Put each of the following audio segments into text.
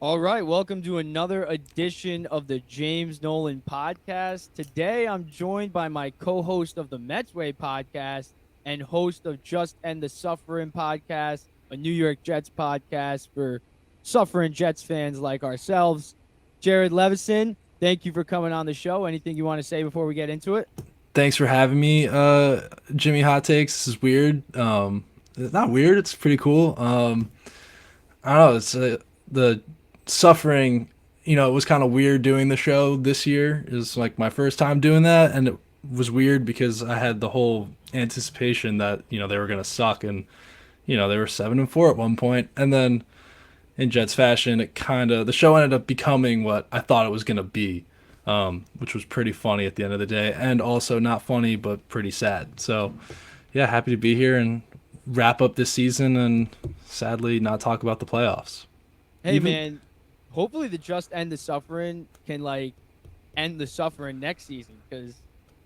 All right, welcome to another edition of the James Nolan podcast. Today I'm joined by my co-host of the Mets Way podcast and host of Just End the Suffering podcast, a New York Jets podcast for suffering Jets fans like ourselves. Jared Leveson, thank you for coming on the show. Anything you want to say before we get into it? Thanks for having me, Jimmy Hot Takes. This is weird. It's not weird. It's pretty cool. I don't know. It's the suffering. It was kind of weird doing the show this year. It was like my first time doing that, and it was weird because I had the whole anticipation that they were gonna suck, and they were 7-4 at one point, and then in Jets fashion, the show ended up becoming what I thought it was gonna be, which was pretty funny at the end of the day, and also not funny but pretty sad. So, yeah, happy to be here and wrap up this season, and sadly not talk about the playoffs. Hey Even man, hopefully the Just End the Suffering can end the suffering next season because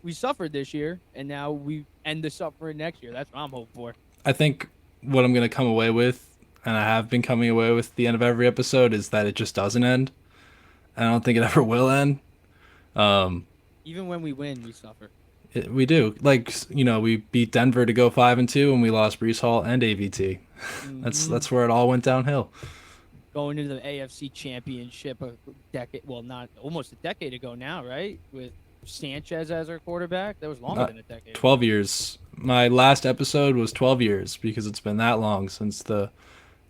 we suffered this year and now we end the suffering next year. That's what I'm hoping for. I think what I'm gonna come away with, and I have been coming away with at the end of every episode, is that it just doesn't end. I don't think it ever will end. Um, Even when we win, we suffer. we do, like, we beat Denver to go 5-2, and we lost Brees Hall and AVT. That's Hmm. that's where it all went downhill. Going into the AFC Championship a decade, well, not almost a decade ago now, right? With Sanchez as our quarterback, that was longer Uh, than a decade 12 ago. years. My last episode was 12 years because it's been that long since the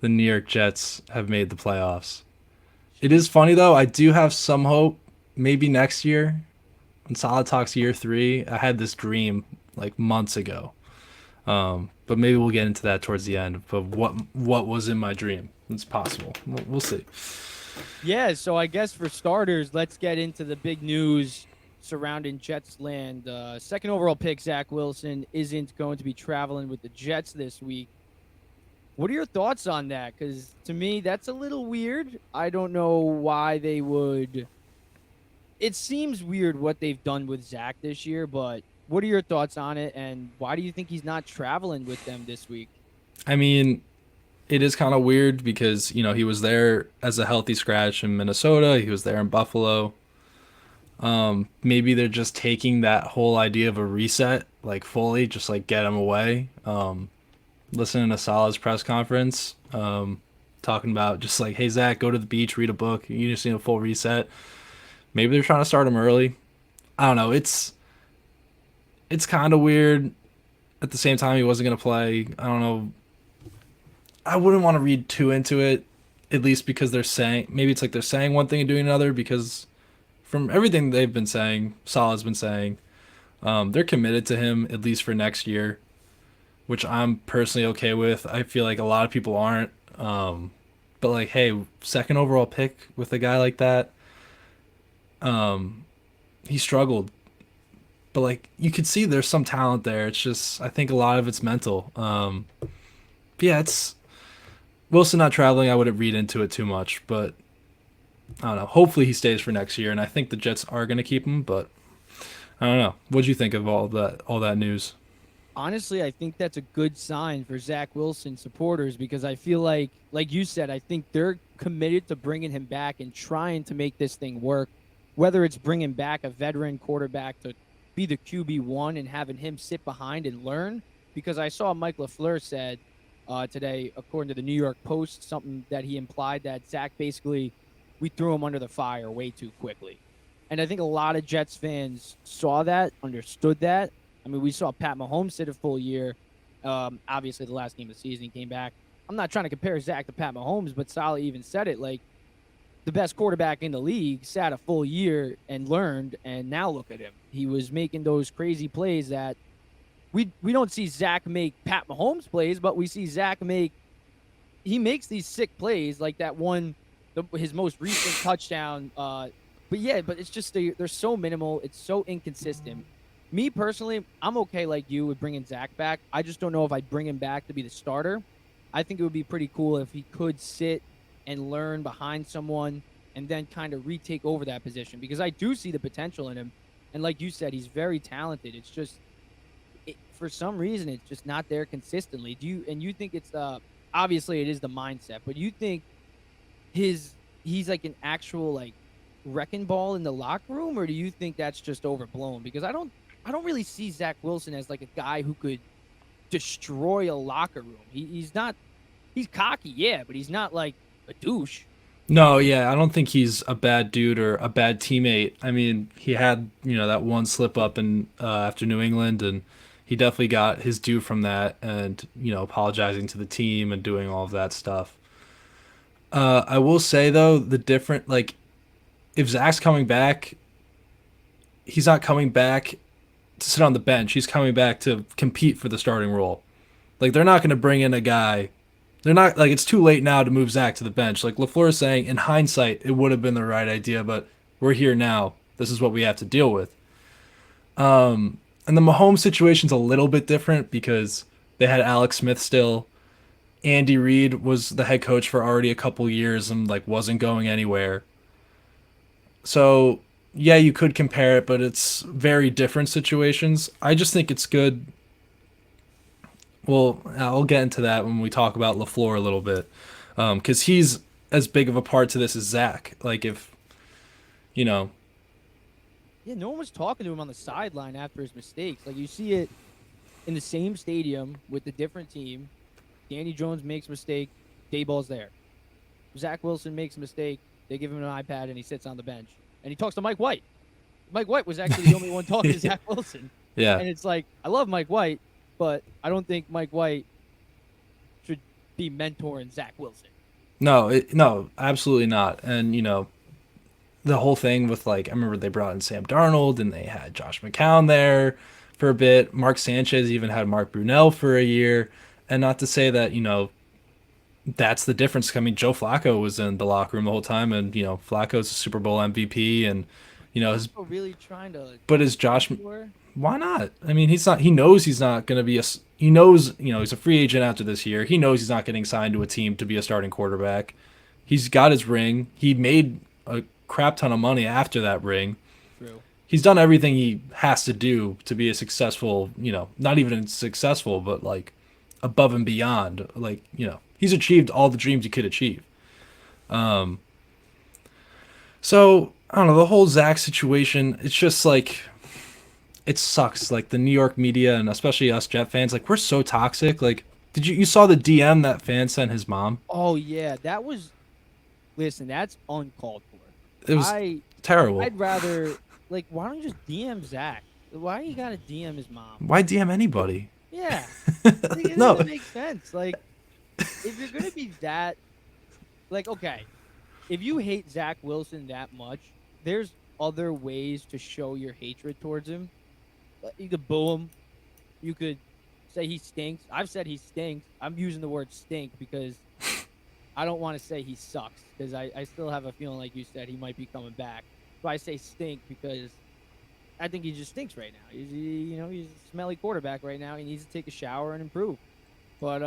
New York Jets have made the playoffs. It is Jeez. funny though. I do have some hope. Maybe next year, in Solid Talks year 3, I had this dream like months ago. But maybe we'll get into that towards the end. But what was in my dream? It's possible. We'll see. Yeah, so I guess for starters, let's get into the big news surrounding Jets land. Second overall pick, Zach Wilson, isn't going to be traveling with the Jets this week. What are your thoughts on that? Because to me, that's a little weird. I don't know why they would. It seems weird what they've done with Zach this year, but what are your thoughts on it? And why do you think he's not traveling with them this week? I mean, it is kind of weird because he was there as a healthy scratch in Minnesota. He was there in Buffalo. Maybe they're just taking that whole idea of a reset, like fully, just like get him away. Listening to Salah's press conference, talking about just like, hey Zach, go to the beach, read a book. You just need a full reset. Maybe they're trying to start him early. I don't know. It's kind of weird. At the same time, he wasn't gonna play. I don't know. I wouldn't want to read too into it, at least because they're saying maybe it's like they're saying one thing and doing another. Because from everything they've been saying, Salah's been saying, they're committed to him at least for next year, which I'm personally okay with. I feel like a lot of people aren't. But like, hey, second overall pick with a guy like that, he struggled. But like, you could see there's some talent there. It's just I think a lot of it's mental. But yeah, it's Wilson not traveling. I wouldn't read into it too much, but I don't know. Hopefully he stays for next year, and I think the Jets are gonna keep him. But I don't know. What'd you think of all that news? Honestly, I think that's a good sign for Zach Wilson supporters because I feel like you said, I think they're committed to bringing him back and trying to make this thing work. Whether it's bringing back a veteran quarterback to be the QB1 and having him sit behind and learn, because I saw Mike LaFleur said today, according to the New York Post, something that he implied that Zach basically we threw him under the fire way too quickly. And I think a lot of Jets fans saw that, understood that. I mean, we saw Pat Mahomes sit a full year. Obviously, the last game of the season, he came back. I'm not trying to compare Zach to Pat Mahomes, but Saleh even said it. Like, the best quarterback in the league sat a full year and learned, and now look at him. He was making those crazy plays that we don't see Zach make Pat Mahomes plays, but we see Zach make he makes these sick plays like that one, his most recent touchdown. But yeah, but it's just they're so minimal. It's so inconsistent. Me personally, I'm okay like you with bringing Zach back. I just don't know if I'd bring him back to be the starter. I think it would be pretty cool if he could sit and learn behind someone and then kind of retake over that position because I do see the potential in him. And like you said, he's very talented. It's just for some reason it's just not there consistently. Do you think it's obviously it is the mindset, but you think his he's like an actual like wrecking ball in the locker room, or do you think that's just overblown? Because I don't really see Zach Wilson as like a guy who could destroy a locker room. He's not. He's cocky, yeah, but he's not like a douche. No, yeah, I don't think he's a bad dude or a bad teammate. I mean, he had, that one slip up in after New England, and he definitely got his due from that, and apologizing to the team and doing all of that stuff. I will say though, the different like if Zach's coming back, he's not coming back to sit on the bench. He's coming back to compete for the starting role. Like they're not going to bring in a guy. They're not like it's too late now to move Zach to the bench. Like LaFleur is saying, in hindsight, it would have been the right idea, but we're here now. This is what we have to deal with. And the Mahomes situation's a little bit different because they had Alex Smith still. Andy Reid was the head coach for already a couple years and like wasn't going anywhere. So yeah, you could compare it, but it's very different situations. I just think it's good. Well, I'll get into that when we talk about LaFleur a little bit, because he's as big of a part to this as Zach. Like if you know, Yeah, no one was talking to him on the sideline after his mistakes. Like you see it in the same stadium with the different team. Danny Jones makes a mistake, Dayball's there. Zach Wilson makes a mistake, they give him an iPad and he sits on the bench. And he talks to Mike White. Mike White was actually the only one talking to Zach Wilson. yeah, And it's like, I love Mike White, but I don't think Mike White should be mentoring Zach Wilson. no, absolutely not. And the whole thing with like I remember they brought in Sam Darnold and they had Josh McCown there for a bit. Mark Sanchez even had Mark Brunell for a year. And not to say that, that's the difference. I mean, Joe Flacco was in the locker room the whole time and, Flacco's a Super Bowl MVP and his Flacco really trying to but is Josh mentor? why not? I mean, he knows he's not going to be he knows, he's a free agent after this year. He knows he's not getting signed to a team to be a starting quarterback. He's got his ring. He made a crap ton of money after that ring. True. He's done everything he has to do to be a successful, not even successful, but like above and beyond. Like, he's achieved all the dreams he could achieve. So, I don't know, the whole Zach situation, it's just like, it sucks. Like, the New York media and especially us Jet fans, like, we're so toxic. Like, you saw the DM that fan sent his mom? Oh yeah, that was. Listen, that's uncalled It for. was terrible. I'd rather like why don't you just DM Zach? Why you gotta DM his mom? Why DM anybody? Yeah, like, it No. doesn't make sense. Like if you're gonna be that, like okay, if you hate Zach Wilson that much, there's other ways to show your hatred towards him. You could boo him. You could say he stinks. I've said he stinks. I'm using the word stink because I don't want to say he sucks because I still have a feeling like you said he might be coming back. But I say stink because I think he just stinks right now. He's a smelly quarterback right now. He needs to take a shower and improve. But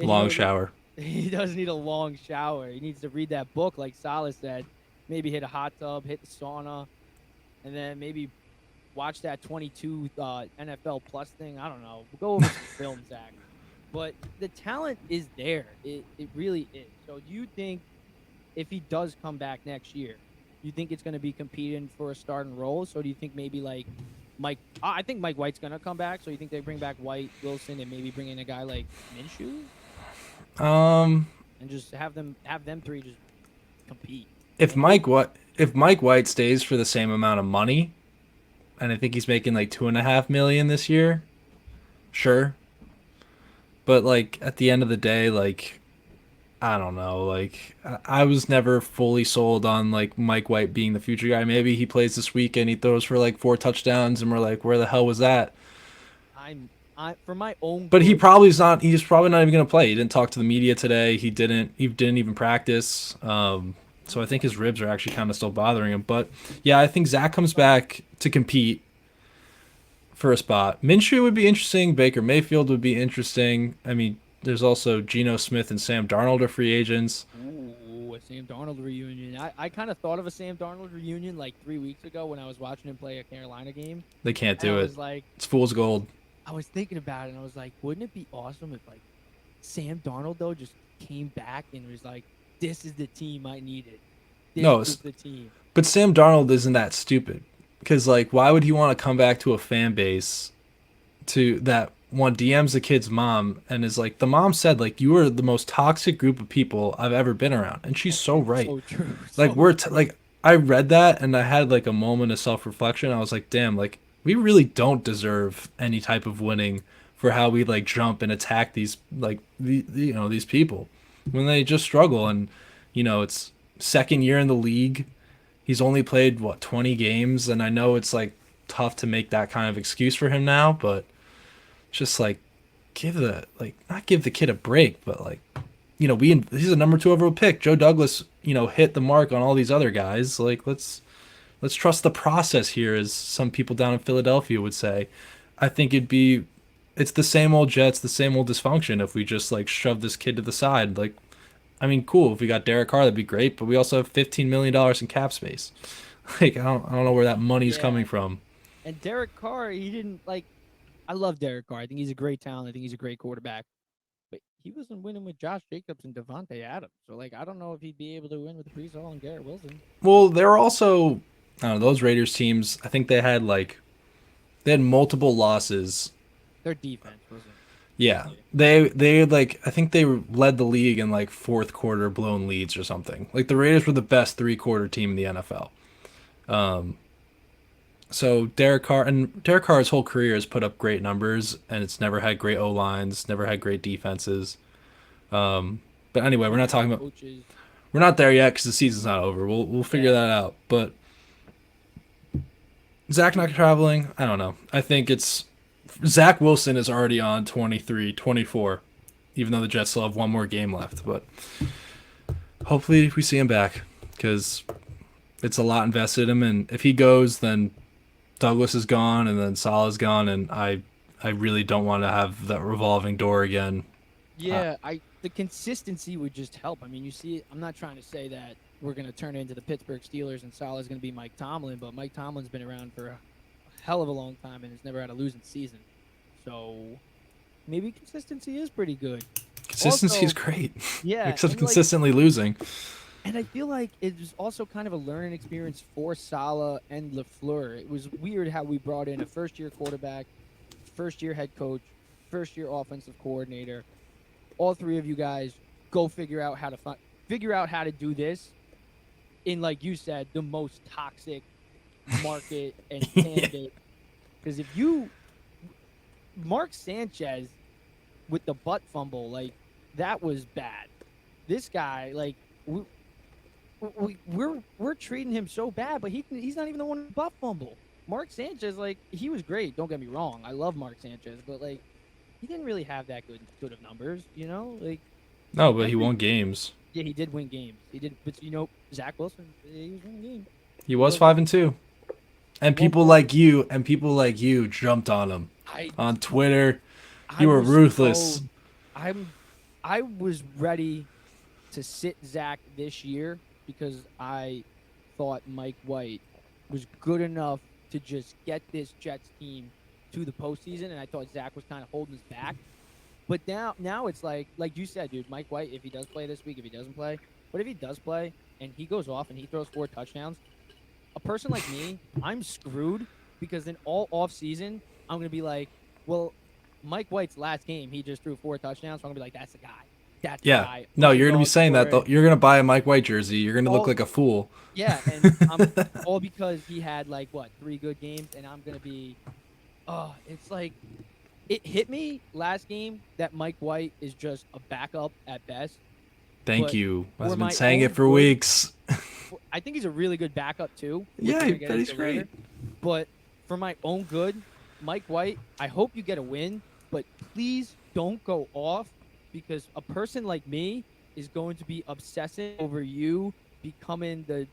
Long shower. he does need a long shower. He needs to read that book like Salah said. Maybe hit a hot tub, hit the sauna, and then maybe watch that 22 NFL Plus thing. I don't know. We'll go over some film, Zach. But the talent is there. It really is. So do you think if he does come back next year, you think it's going to be competing for a starting role? So do you think maybe like Mike? I think Mike White's going to come back. So you think they bring back White, Wilson, and maybe bring in a guy like Minshew Um, and just have them three just compete? if Mike White stays for the same amount of money, and I think he's making like 2.5 million this year, sure. But like at the end of the day, like I don't know, like I was never fully sold on like Mike White being the future guy. Maybe he plays this weekend, he throws for like 4 touchdowns, and we're like, where the hell was that? I for my own But he good. probably is not. He's probably not even gonna play. He didn't talk to the media today. He didn't. He didn't even practice. So I think his ribs are actually kind of still bothering him. But yeah, I think Zach comes back to compete for a spot. Minshew would be interesting. Baker Mayfield would be interesting. I mean, there's also Geno Smith and Sam Darnold are free agents. Ooh, a Sam Darnold reunion. I kind of thought of a Sam Darnold reunion like 3 weeks ago when I was watching him play a Carolina game. They can't And I do it. was like, It's fool's gold. I was thinking about it and I was like, wouldn't it be awesome if like Sam Darnold though just came back and was like, this is the team I needed. this No, is the team. but Sam Darnold isn't that stupid. Because, like, why would he want to come back to a fan base to that one DMs the kid's mom and is like, the mom said, like, you are the most toxic group of people I've ever been around. And she's so right. So true. Like, So true. like, I read that and I had, like, a moment of self reflection. I was like, damn, like, we really don't deserve any type of winning for how we, like, jump and attack these, like, these people when they just struggle. And, it's second year in the league. He's only played what 20 games, and I know it's like tough to make that kind of excuse for him now, but just like give the like not give the kid a break, but like he's a number 2 overall pick. Joe Douglas, hit the mark on all these other guys. Like let's trust the process here, as some people down in Philadelphia would say. I think it's the same old Jets, the same old dysfunction if we just like shove this kid to the side. Like I mean, cool. If we got Derek Carr, that'd be great. But we also have $15 million in cap space. Like I don't know where that money's coming Yeah. from. And Derek Carr, he didn't like. I love Derek Carr. I think he's a great talent. I think he's a great quarterback. But he wasn't winning with Josh Jacobs and Devontae Adams. So like, I don't know if he'd be able to win with Brees Hall and Garrett Wilson. Well, there were also I don't know, those Raiders teams. I think they had multiple losses. Their defense wasn't. Yeah, they like I think they led the league in like fourth quarter blown leads or something. Like the Raiders were the best 3-quarter team in the NFL. Um, So Derek Carr's whole career has put up great numbers, and it's never had great O lines, never had great defenses. But anyway, Never had coaches. we're not there yet because the season's not over. We'll figure Yeah. that out. But Zach not traveling, I don't know. I think it's Zach Wilson is already on 23, 24, even though the Jets still have one more game left. But hopefully we see him back because it's a lot invested in him, and if he goes, then Douglas is gone, and then Salah's gone, and I really don't want to have that revolving door again. Uh, Yeah, the consistency would just help. I mean, you see, I'm not trying to say that we're going to turn into the Pittsburgh Steelers and Salah's going to be Mike Tomlin, but Mike Tomlin's been around for a hell of a long time and has never had a losing season. So maybe consistency is pretty good. Consistency is Also, great, yeah, except and like, consistently losing. and I feel like it was also kind of a learning experience for Salah and LaFleur. It was weird how we brought in a first-year quarterback, first-year head coach, first-year offensive coordinator. All three of you guys go figure out how to do this in, like you said, the most toxic market and fan base. Because if you Mark Sanchez with the butt fumble, like that was bad. This guy, like we're treating him so bad, but he's not even the one with butt fumble. Mark Sanchez, like he was great. Don't get me wrong, I love Mark Sanchez, but like he didn't really have that good of numbers, you know. Like No, but he every won games. yeah, he did win games. He did, but Zach Wilson, he was winning games. He He was was 5-2, and at one point. people like you jumped on him I on Twitter. I You were was ruthless. so I'm I was ready to sit Zach this year because I thought Mike White was good enough to just get this Jets team to the postseason, and I thought Zach was kind of holding us back. But now it's like you said, dude, Mike White, if he does play this week, if he doesn't play, but if he does play and he goes off and he throws 4 touchdowns, a person like me, I'm screwed because in all off season, I'm gonna be like, well, Mike White's last game, he just threw 4 touchdowns. So I'm gonna be like, that's the guy. That's the Yeah. guy. No, you're gonna be Underdog saying that though. scorer. You're gonna buy a Mike White jersey. You're gonna look All like a fool. yeah, and I'm all because he had like what 3 good games, and I'm gonna be, oh, it's like it hit me last game that Mike White is just a backup at best. Thank But you. for I've been my saying it own for good, weeks. I think he's a really good backup too, which Yeah, we're gonna get but he's into later. great. But for my own good, Mike White, I hope you get a win, but please don't go off because a person like me is going to be obsessing over you becoming the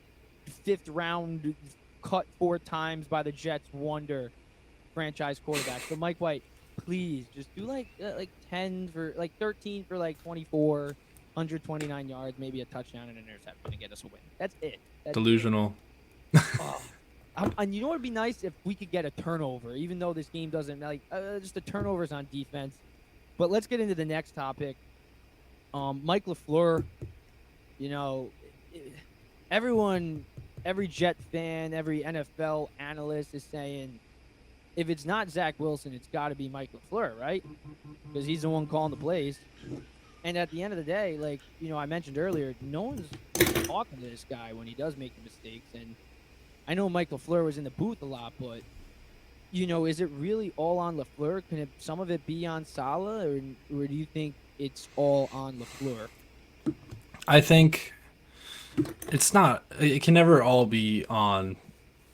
5th round cut 4 times by the Jets wonder franchise quarterback. So Mike White, please just do like 10 for like 13 for like 24, 129 yards, maybe a touchdown and an interception to get us a win. That's it. That's it. Delusional. Oh, and you know what would be nice if we could get a turnover, even though this game doesn't like just the turnovers on defense. But let's get into the next topic. Mike LaFleur, you know, everyone, every Jet fan, every NFL analyst is saying if it's not Zach Wilson, it's got to be Mike LaFleur, right? Because he's the one calling the plays. And at the end of the day, like I mentioned earlier, no one's talking to this guy when he does make the mistakes. And I know Mike LaFleur was in the booth a lot, but is it really all on LaFleur? Can some of it be on Salah, or do you think it's all on LaFleur? I think it's not. It can never all be on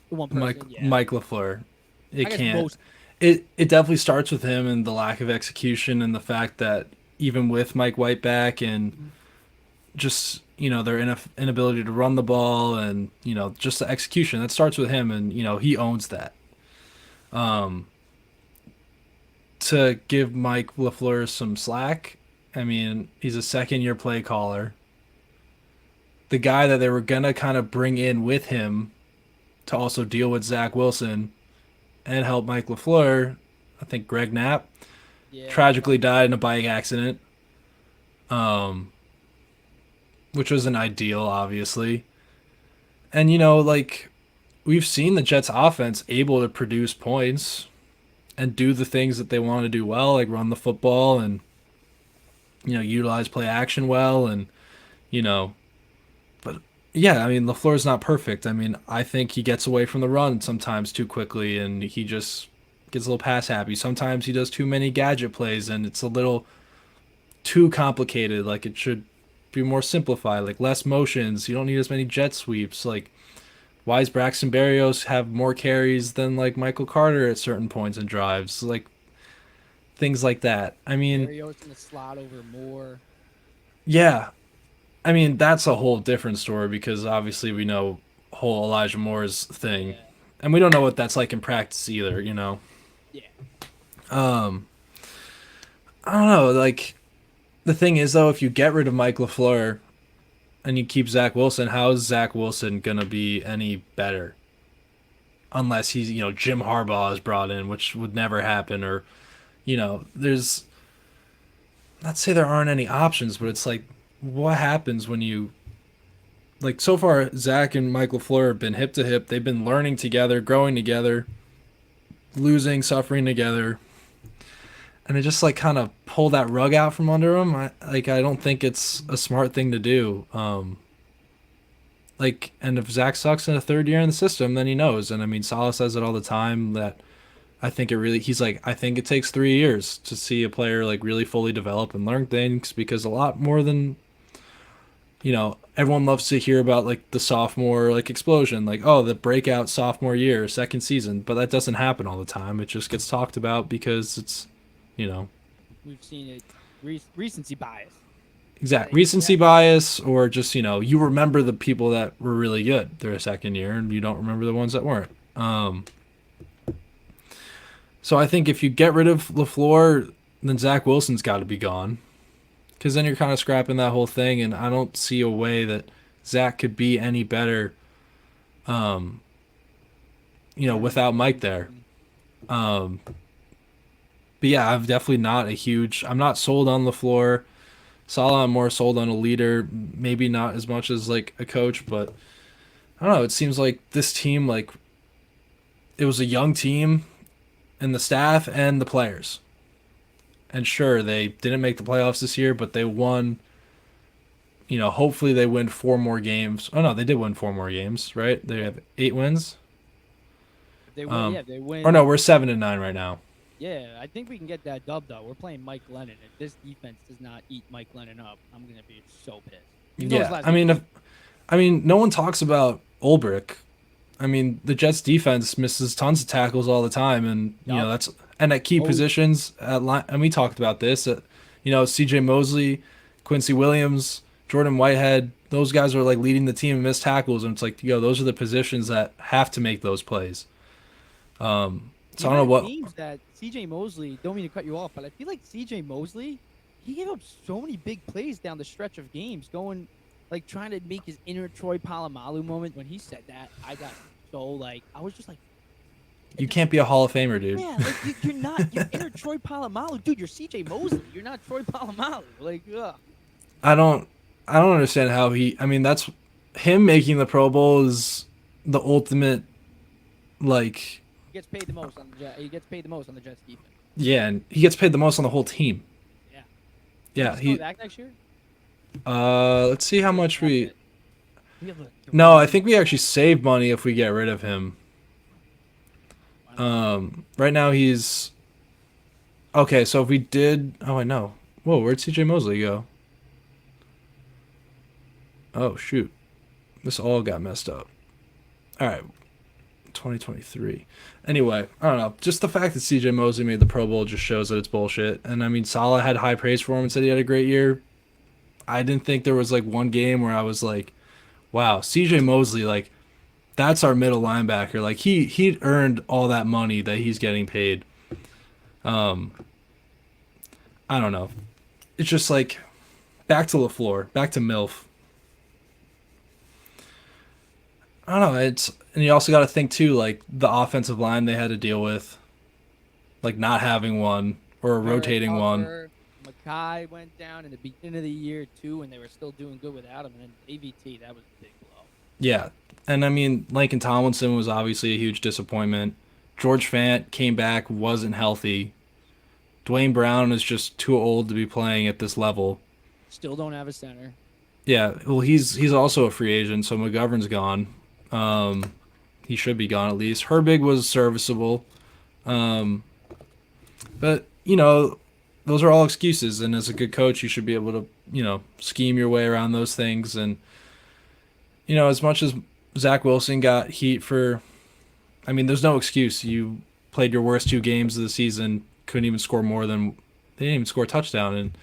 One Mike person, yeah. Mike LaFleur. It I guess can't. most. It definitely starts with him and the lack of execution and the fact that even with Mike White back and just their inability to run the ball and just the execution that starts with him and he owns that. Um, to give Mike LaFleur some slack, I mean he's a second year play caller. The guy that they were gonna kind of bring in with him to also deal with Zach Wilson and help Mike LaFleur, I think Greg Knapp, Yeah, that tragically sounds. died in a bike accident, um, which wasn't ideal, obviously. And like we've seen the Jets' offense able to produce points and do the things that they want to do well, like run the football and utilize play action well, and you know, but yeah, I mean LaFleur's not perfect. I mean, I think he gets away from the run sometimes too quickly, and he just gets a little pass happy. Sometimes he does too many gadget plays, and it's a little too complicated. Like it should be more simplified, like less motions. You don't need as many jet sweeps. Like why does Braxton Berrios have more carries than like Michael Carter at certain points in drives? Like things like that. I mean, Barrios in the slot over Moore. yeah. I mean, that's a whole different story because obviously we know whole Elijah Moore's thing. Yeah, And we don't know what that's like in practice either. yeah. Um I don't know, like the thing is though, if you get rid of Mike LaFleur and you keep Zach Wilson, how is Zach Wilson gonna be any better? Unless he's Jim Harbaugh is brought in, which would never happen, or there's not to say there aren't any options, but it's like what happens when you like so far Zach and Mike LaFleur have been hip to hip. They've been learning together, growing together, losing, suffering together. And they just like kind of pull that rug out from under them. I don't think it's a smart thing to do. And if Zach sucks in a third year in the system, then he knows. And I mean, Salah says it all the time that he's like, I think it takes 3 years to see a player like really fully develop and learn things because a lot more than, everyone loves to hear about like the sophomore like explosion, like, oh, the breakout sophomore year, second season. But that doesn't happen all the time. It just gets talked about because it's, you know, We've seen it. Recency bias. exact Like, recency yeah, bias or just you remember the people that were really good their second year and you don't remember the ones that weren't. So I think if you get rid of LaFleur, then Zach Wilson's got to be gone because then you're kind of scrapping that whole thing, and I don't see a way that Zach could be any better um without Mike there. um but yeah, I'm not sold on LaFleur. Salah, I'm more sold on a leader, maybe not as much as like a coach, but I don't know. It seems like this team, like it was a young team, and the staff and the players. And sure, they didn't make the playoffs this year, but they won. Hopefully they win 4 more games. Oh no, they did win 4 more games, right? They have 8 wins. if they win, Um, yeah, if they or no, win. we're 7-9 right now. Yeah, I think we can get that dub though. We're playing Mike Lennon. If this defense does not eat Mike Lennon up, I'm gonna be so pissed. Even though his Yeah, last name is I mean, no one talks about Ulbrich. I mean, the Jets defense misses tons of tackles all the time, and Yup. that's and at key Always. positions at line. And we talked about this. C.J. Mosley, Quincy Williams, Jordan Whitehead. Those guys are like leading the team in missed tackles, and it's like those are the positions that have to make those plays. So The I don't know amount of what. games that CJ Mosley, don't mean to cut you off, but I feel like CJ Mosley, he gave up so many big plays down the stretch of games, going like trying to make his inner Troy Polamalu moment. When he said that, I got so like, I was just like, You can't be a Hall of Famer, dude. yeah, like you're not, you're inner Troy Polamalu, dude. You're CJ Mosley. You're not Troy Polamalu. Like, ugh. I don't. I don't understand how he. I mean, that's him making the Pro Bowl is the ultimate, like, He gets paid the most on the Jet. He gets paid the most on the Jets defense. yeah, and he gets paid the most on the whole team. Yeah. Is Yeah, he coming he. back next year? Let's see how Or much cap we. it? We have like No, I 3 think we actually save money if we get rid of him. Why not? Right now he's okay. So if we did, oh I know. Whoa, where'd C.J. Mosley go? Oh shoot, this all got messed up. All right, 2023. Anyway, I don't know. Just the fact that C.J. Mosley made the Pro Bowl just shows that it's bullshit. And I mean, Salah had high praise for him and said he had a great year. I didn't think there was like one game where I was like, wow, C.J. Mosley, like that's our middle linebacker. Like he earned all that money that he's getting paid. Um, I don't know. It's just like back to LaFleur, back to MILF. I don't know. It's and you also got to think too, like the offensive line they had to deal with, like not having one or a Murray, rotating one. Tucker, Mackay went down in the beginning of the year too, and they were still doing good without him. And then AVT, that was a big blow. Yeah, and I mean Lincoln Tomlinson was obviously a huge disappointment. George Fant came back, wasn't healthy. Dwayne Brown is just too old to be playing at this level. Still don't have a center. Yeah, well he's also a free agent, so McGovern's gone. Um, he should be gone at least. Herbig was serviceable. Um, but, those are all excuses. And as a good coach, you should be able to, scheme your way around those things. And, as much as Zach Wilson got heat for, I mean, there's no excuse. You played your worst 2 games of the season, couldn't even score more than, they didn't even score a touchdown in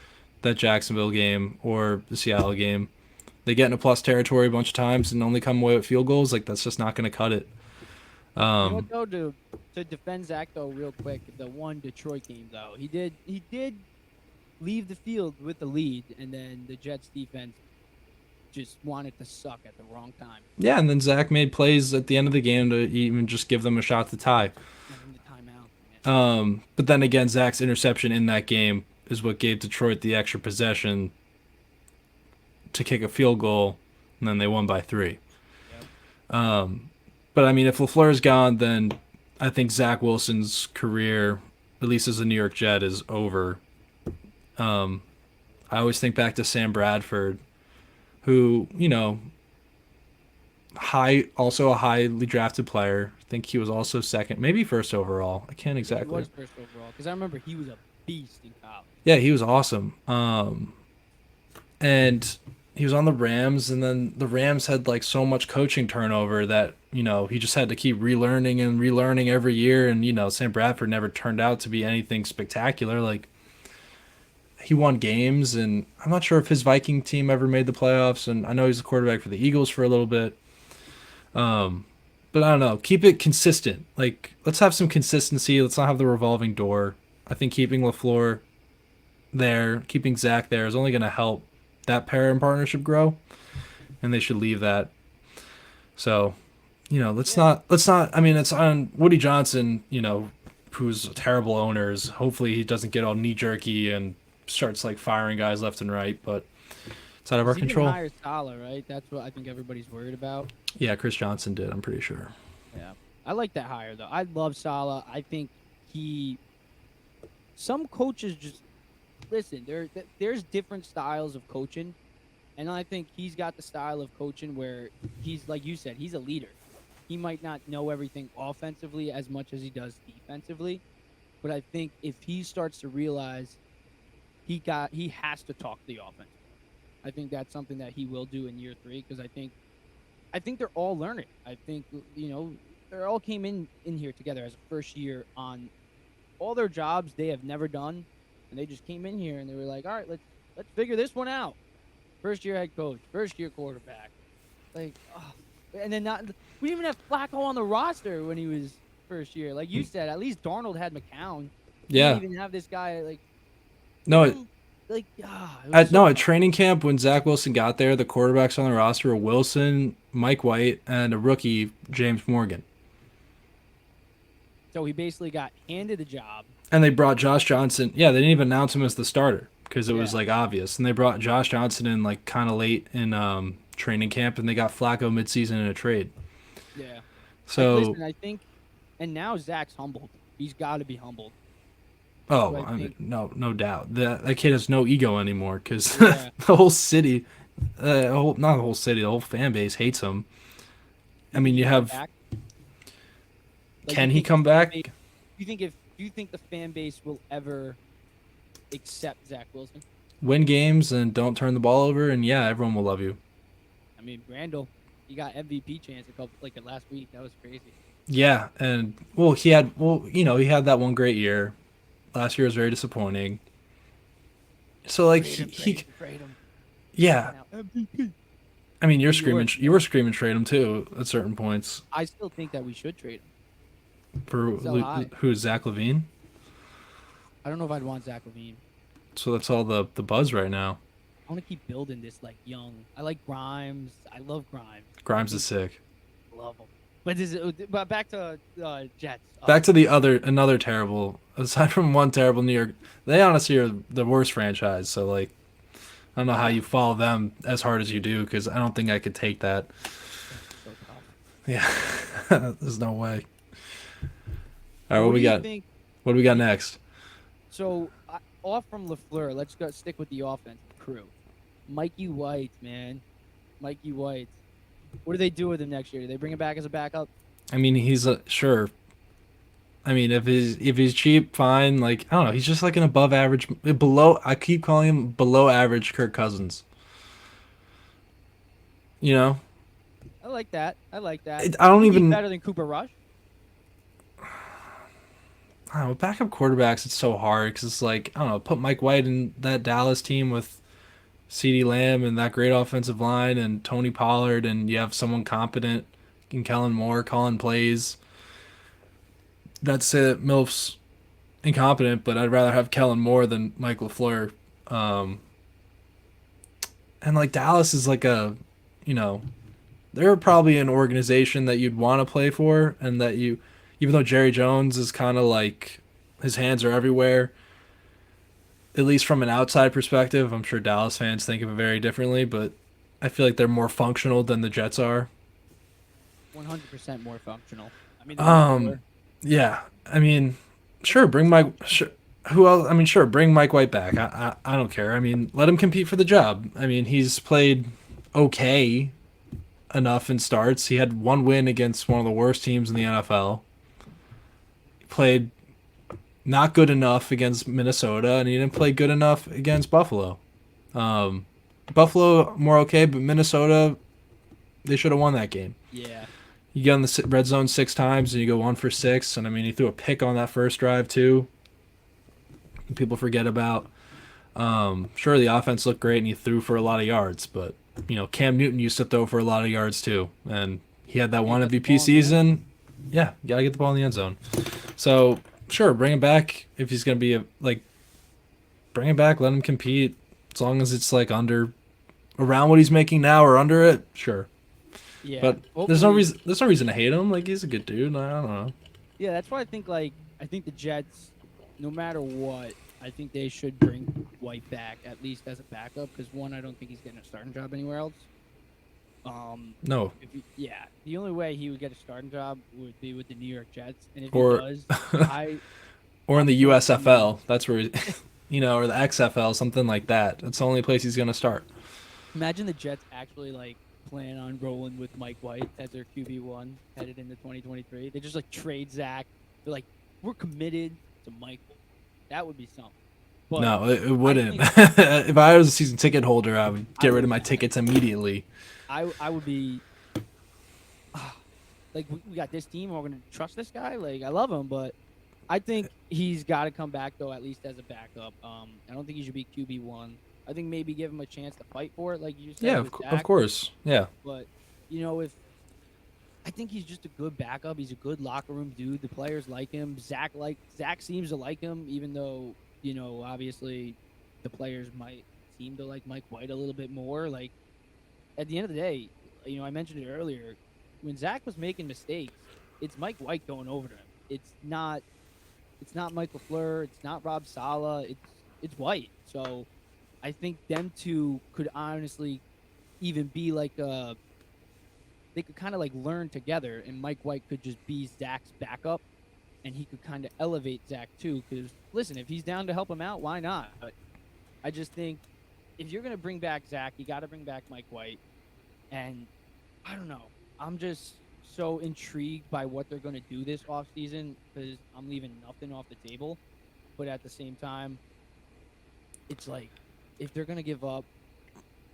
that Jacksonville game or the Seattle game. They get into plus territory a bunch of times and only come away with field goals. Like, that's just not going to cut it. You know what though? To defend Zach though, real quick, the one Detroit game though, he did leave the field with the lead, and then the Jets defense just wanted to suck at the wrong time. Yeah, and then Zach made plays at the end of the game to even just give them a shot to tie. Give him the timeout. But then again, Zach's interception in that game is what gave Detroit the extra possession to kick a field goal, and then they won by 3. Yep. But I mean, if LaFleur's gone, then I think Zach Wilson's career, at least as a New York Jet, is over. I always think back to Sam Bradford, who, also a highly drafted player. I think he was also second, maybe first overall. I can't He exactly. was first overall because I remember he was a beast in college. Yeah, he was awesome. And he was on the Rams, and then the Rams had like so much coaching turnover that he just had to keep relearning and relearning every year. And Sam Bradford never turned out to be anything spectacular. Like he won games, and I'm not sure if his Viking team ever made the playoffs. And I know he's the quarterback for the Eagles for a little bit. But I don't know. Keep it consistent. Like let's have some consistency. Let's not have the revolving door. I think keeping LaFleur there, keeping Zach there is only going to help that pair and partnership grow, and they should leave that. So, let's not. I mean, it's on Woody Johnson. Who's a terrible owner. Hopefully he doesn't get all knee jerky and starts like firing guys left and right. But it's out of our He didn't control. hire Salah, right? That's what I think everybody's worried about. Yeah, Chris Johnson did. I'm pretty sure. Yeah, I like that hire though. I love Salah. I think some coaches just listen. There's different styles of coaching, and I think he's got the style of coaching where he's like you said, he's a leader. He might not know everything offensively as much as he does defensively, but I think if he starts to realize he has to talk the offense. I think that's something that he will do in year 3 because I think they're all learning. I think they all came in here together as a first year on all their jobs they have never done, and they just came in here and they were like, all right, let's figure this one out. First year head coach, first year quarterback, like, and then we didn't even have Flacco on the roster when he was first year. Like you said, at least Darnold had McCown. We Yeah. didn't even have this guy like. No. It was so At training camp when Zach Wilson got there, the quarterbacks on the roster were Wilson, Mike White, and a rookie James Morgan. So he basically got handed the job. And they brought Josh Johnson. Yeah, they didn't even announce him as the starter because it was Yeah. like obvious. And they brought Josh Johnson in like kind of late in training camp, and they got Flacco midseason in a trade. Yeah. So, Listen, I think, and now Zach's humbled. He's got to be humbled. So oh, I I mean, think, no doubt that kid has no ego anymore because yeah. the whole city, not the whole city, the whole fan base hates him. I You think mean, he you can come have, back? Like, you can he think the come fan base? back? You think if do you think the fan base will ever accept Zach Wilson? Win games and don't turn the ball over, and yeah, everyone will love you. I mean, Randall, he got MVP chance a couple like last week. That was crazy. Yeah, and he had that one great year. Last year was very disappointing. So like Trade him. yeah, Now MVP. I mean New York, you were man. screaming trade him too at certain points I still think that we should trade him. for So high. who's Zach Levine. I don't know if I'd want Zach Levine. So that's all the buzz right now. I want to keep building this like young. I like Grimes. I love Grimes. I Grimes is think sick. love him. But back to Jets. Back to the another terrible. Aside from one terrible New York, they honestly are the worst franchise. So like, I don't know how Yeah. you follow them as hard as you do because I don't think I could take that. So tough. Yeah, there's no way. All right, So what what we do you got? think? What do we got next? So off from LaFleur, let's go stick with the offensive crew. Mikey White, man, Mikey White. What do they do with him next year? Do they bring him back as a backup? I mean, he's a sure. I mean, if he's cheap, fine. Like I don't know, he's just like an above average, below. I keep calling him below average Kirk Cousins. You know, I like that. I like that. I You don't think he's even. better than Cooper Rush? I don't know, backup quarterbacks. It's so hard because it's like I don't know. Put Mike White in that Dallas team with CeeDee Lamb and that great offensive line and Tony Pollard, and you have someone competent in Kellen Moore calling plays. Not to say that Milf's incompetent, but I'd rather have Kellen Moore than Mike LaFleur. Um, and like Dallas is like you know, they're probably an organization that you'd want to play for, and that even though Jerry Jones is kind of like his hands are everywhere, at least from an outside perspective, I'm sure Dallas fans think of it very differently, but I feel like they're more functional than the Jets are. 100% more functional. I mean, than Um, LaFleur. yeah, I mean, sure, bring Mike. Sure, who else? I mean, sure, bring Mike White back. I don't care. I mean, let him compete for the job. I mean, he's played okay enough in starts. He had one win against one of the worst teams in the NFL. He played not good enough against Minnesota, and he didn't play good enough against Buffalo. Um, Buffalo more okay, but Minnesota they should have won that game. Yeah. You get on the red zone 6 times and you go 1 for 6, and I mean he threw a pick on that first drive too. People forget about. Sure, the offense looked great and he threw for a lot of yards, but Cam Newton used to throw for a lot of yards too, and he had that He one got the MVP ball in the end zone. season. Yeah, you gotta get the ball in the end zone. So sure, bring him back if he's gonna be bring him back, let him compete as long as it's like under around what he's making now or under it. Sure, Yeah. but Hopefully. there's no reason to hate him. Like he's a good dude. I don't know. Yeah, that's why I think I think the Jets, no matter what, I think they should bring White back at least as a backup because one, I don't think he's getting a starting job anywhere else. No, Yeah, the only way he would get a starting job would be with the New York Jets, and if he or does, I or in I'm the personally USFL. That's where, or the XFL, something like that. That's the only place he's gonna start. imagine the Jets actually plan on rolling with Mike White as their QB1 headed into 2023. They just trade Zach. They're like, we're committed to Michael. That would be something. But No, it I wouldn't. think If I was a season ticket holder, I would I get rid of would my tickets immediately. I would be we got this team and we're gonna trust this guy. Like I love him, but I think he's got to come back though at least as a backup. I don't think he should be QB1. I think maybe give him a chance to fight for it, like you said Yeah, with of Zach. course. Yeah. But if I think he's just a good backup. He's a good locker room dude. The players like him. Zach seems to like him, even though obviously the players might seem to like Mike White a little bit more. Like at the end of the day, I mentioned it earlier. When Zach was making mistakes, it's Mike White going over to him. It's not Mike LaFleur. It's not Rob Saleh. It's White. So I think them two could honestly even be like they could kind of like learn together, and Mike White could just be Zach's backup, and he could kind of elevate Zach too. Because listen, if he's down to help him out, why not? But I just think if you're gonna bring back Zach, you got to bring back Mike White, and I don't know. I'm just so intrigued by what they're gonna do this offseason because I'm leaving nothing off the table. But at the same time, it's like if they're gonna give up,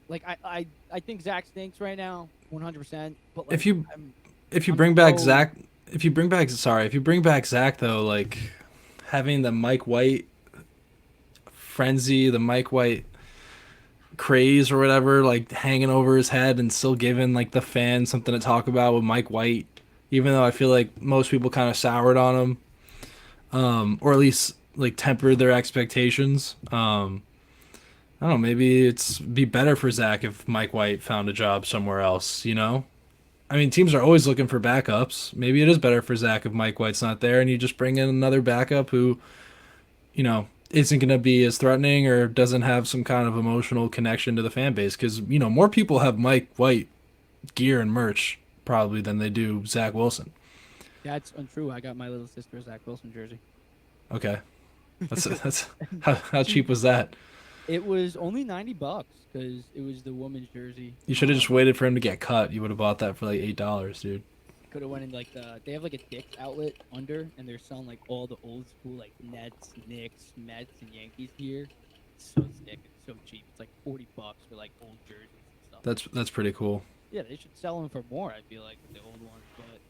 like I think Zach stinks right now, 100%. But like If you I'm if you I'm bring back so Zach, if you bring back Zach though, like having the Mike White frenzy, the Mike White craze or whatever, like hanging over his head and still giving like the fans something to talk about with Mike White, even though I feel like most people kind of soured on him, or at least like tempered their expectations. I don't know, maybe it's be better for Zach if Mike White found a job somewhere else, you know? I mean, teams are always looking for backups. Maybe it is better for Zach if Mike White's not there and you just bring in another backup who, isn't going to be as threatening or doesn't have some kind of emotional connection to the fan base. Because, more people have Mike White gear and merch probably than they do Zach Wilson. That's untrue. I got my little sister a Zach Wilson jersey. Okay. That's how cheap was that? It was only $90 because it was the woman's jersey. You should have just waited for him to get cut. You would have bought that for like $8, dude. Could have went in like they have like a Dick's outlet under, and they're selling like all the old school like Nets, Knicks, Mets, and Yankees gear. It's so sick. It's so cheap. It's like $40 for like old jerseys and stuff. That's pretty cool. Yeah, they should sell them for more. I feel like the old ones. But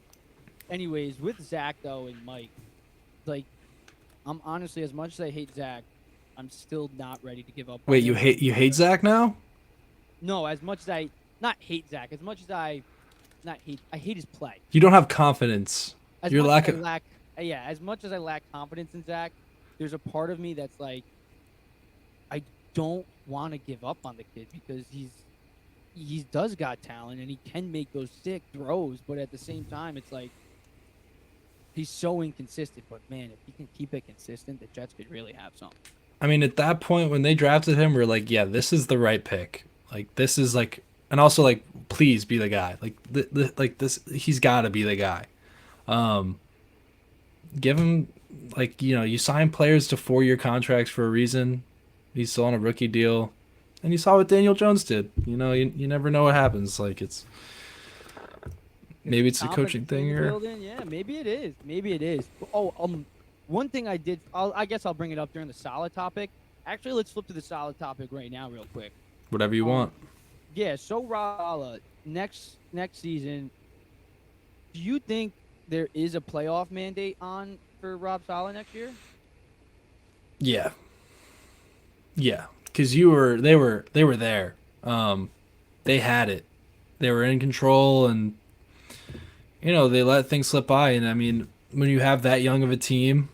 anyways, with Zach though and Mike, like I'm honestly, as much as I hate Zach, I'm still not ready to give up on Wait, him. you hate Zach now? No, as much as I not hate Zach, as much as I not hate I hate his play. You don't have confidence. As Your much lack as I of lack yeah, as much as I lack confidence in Zach, there's a part of me that's like I don't want to give up on the kid because he does got talent and he can make those sick throws, but at the same time it's like he's so inconsistent. But man, if he can keep it consistent, the Jets could really have something. I mean, at that point when they drafted him, we're like, yeah, this is the right pick. Like this is like, and also like, please be the guy. Like like this, he's got to be the guy. Um, Give him like you sign players to 4-year contracts for a reason. He's still on a rookie deal, and you saw what Daniel Jones did. You never know what happens. Like If maybe the it's a coaching confidence in thing the or building, yeah, maybe it is. Maybe it is. Oh, one thing I did, I guess I'll bring it up during the solid topic. Actually, let's flip to the solid topic right now, real quick. whatever you Um, want. yeah. So Rala, next season, do you think there is a playoff mandate on for Rob Saleh next year? Yeah, yeah, because they were there. They had it. They were in control, and they let things slip by. And I mean, when you have that young of a team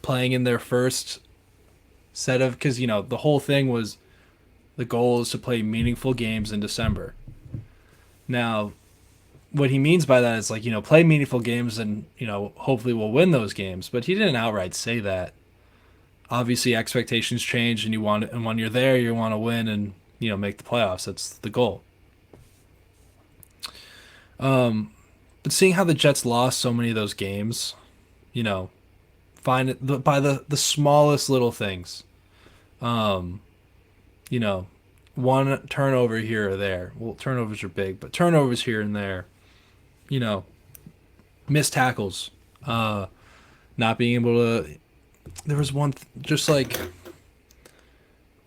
playing in their first set of, because the whole thing was the goal is to play meaningful games in December. Now, what he means by that is like play meaningful games and hopefully we'll win those games. But he didn't outright say that. Obviously, expectations change, and when you're there, you want to win and make the playoffs. That's the goal. But seeing how the Jets lost so many of those games, you know, find it by the smallest little things. Um, you know, one turnover here or there. Well, turnovers are big, but turnovers here and there. You know, missed tackles. Not being able to. There was one just like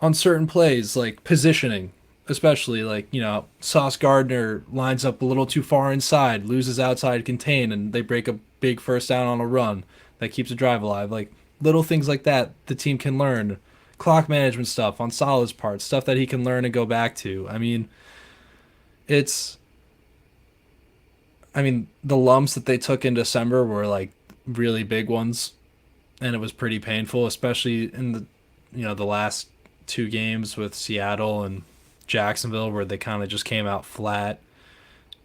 on certain plays, like positioning, especially like Sauce Gardner lines up a little too far inside, loses outside contain, and they break a big first down on a run that keeps a drive alive. Like little things like that, the team can learn. Clock management stuff on Salah's part, stuff that he can learn and go back to. It's. I mean, the lumps that they took in December were like really big ones, and it was pretty painful, especially in the last two games with Seattle and Jacksonville, where they kind of just came out flat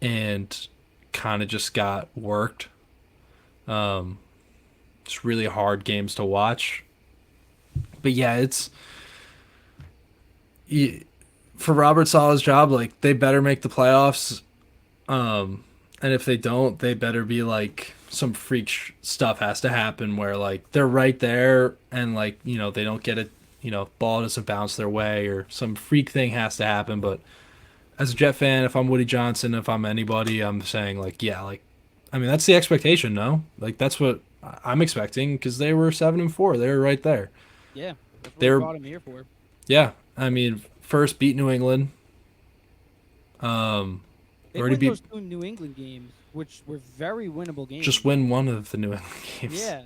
and kind of just got worked. It's really hard games to watch. But yeah, for Robert Sala's job, like they better make the playoffs. And if they don't, they better be like some stuff has to happen where like they're right there and like they don't get it, ball doesn't bounce their way or some freak thing has to happen. But as a Jet fan, if I'm Woody Johnson, if I'm anybody, I'm saying like yeah, like I mean that's the expectation, no? Like that's what I'm expecting because they were 7-4, they were right there. Yeah, that's what They we were brought him here for. yeah, I mean first beat New England. Um, They already win beat those 2 New England games, which were very winnable just games. win one of the New England games.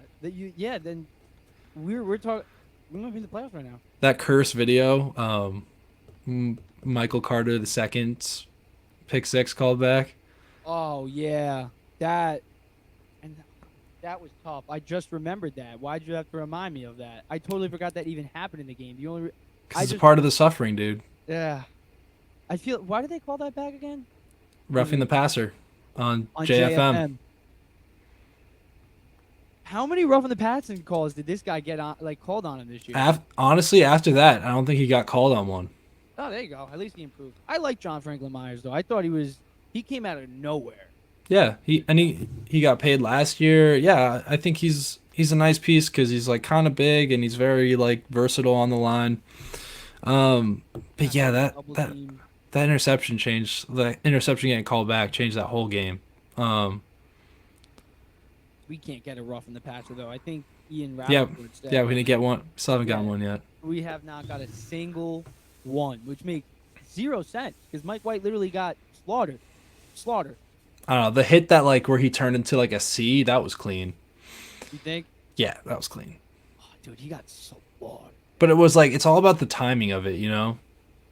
Yeah, then we're talking. We're gonna be in the playoffs right now. That curse video, Michael Carter the second pick six called back. Oh yeah, that and that was tough. I just remembered that. Why'd you have to remind me of that? I totally forgot that even happened in the game. Because I it's a just part of the suffering, dude. yeah. I feel. Why did they call that back again? Was Roughing it the passer on on JFM. JFM? How many roughing the passing calls did this guy get on? Like called on him this year? Honestly, after that, I don't think he got called on one. Oh, there you go. At least he improved. I like John Franklin Myers though. I thought he came out of nowhere. Yeah, he got paid last year. Yeah, I think he's a nice piece because he's like kind of big and he's very like versatile on the line. But yeah, Double that team. that interception changed. The interception getting called back changed that whole game. Um, We can't get a rough in the passer though. I think Ian yeah, Rappaport said yeah, we didn't get one. Still haven't yeah, gotten one yet. we have not got a single one, which makes 0 sense because Mike White literally got slaughtered. Slaughtered. I don't know. The hit that like where he turned into like a C, that was clean. You think? Yeah, that was clean. Oh, dude, he got slaughtered. But it was like it's all about the timing of it, you know?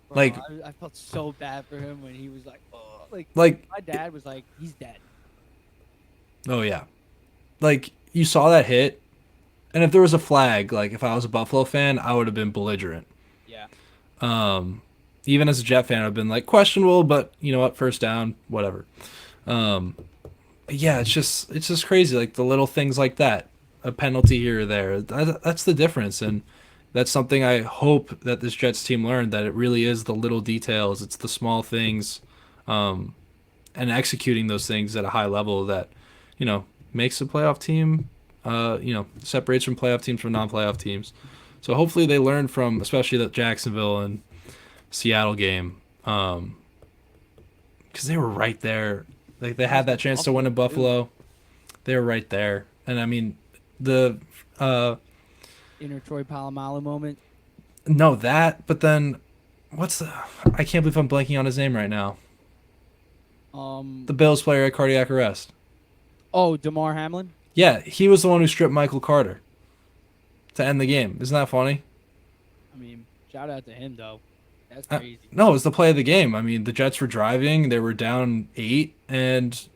Bro, Like I felt so bad for him when he was like, oh, like like my dad was like, he's dead. oh yeah. Like you saw that hit and if there was a flag, like if I was a Buffalo fan, I would have been belligerent. Yeah. Um Even as a Jet fan, I've been like questionable, but you know what, first down, whatever. But yeah, it's just crazy like the little things like that. A penalty here or there. That's the difference and that's something I hope that this Jets team learned that it really is the little details, it's the small things, and executing those things at a high level that, makes a playoff team, separates from playoff teams from non-playoff teams. So hopefully they learn from, especially that Jacksonville and Seattle game, because they were right there. Like they had that chance to win in Buffalo, they were right there. And I mean, the Inner Troy Polamalu moment. no that, but then what's the? I can't believe I'm blanking on his name right now. The Bills player at cardiac arrest. Oh, Damar Hamlin. Yeah, he was the one who stripped Michael Carter to end the game. Isn't that funny? I mean, shout out to him though. That's crazy. No, it was the play of the game. I mean, the Jets were driving, they were down 8, and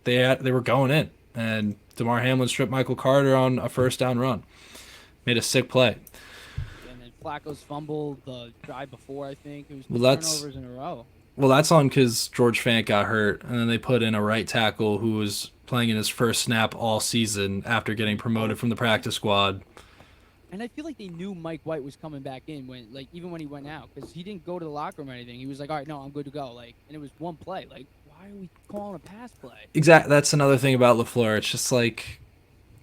they were going in, and Damar Hamlin stripped Michael Carter on a first down run, made a sick play. And then Flacco's fumble the drive before. I think it was Well, two that's turnovers in a row. well, that's on because George Fant got hurt, and then they put in a right tackle who was playing in his first snap all season after getting promoted from the practice squad. And I feel like they knew Mike White was coming back in even when he went out, because he didn't go to the locker room or anything. He was like, all right, no, I'm good to go. Like, and it was one play. Like, why are we calling a pass play? Exactly. That's another thing about LaFleur. It's just like,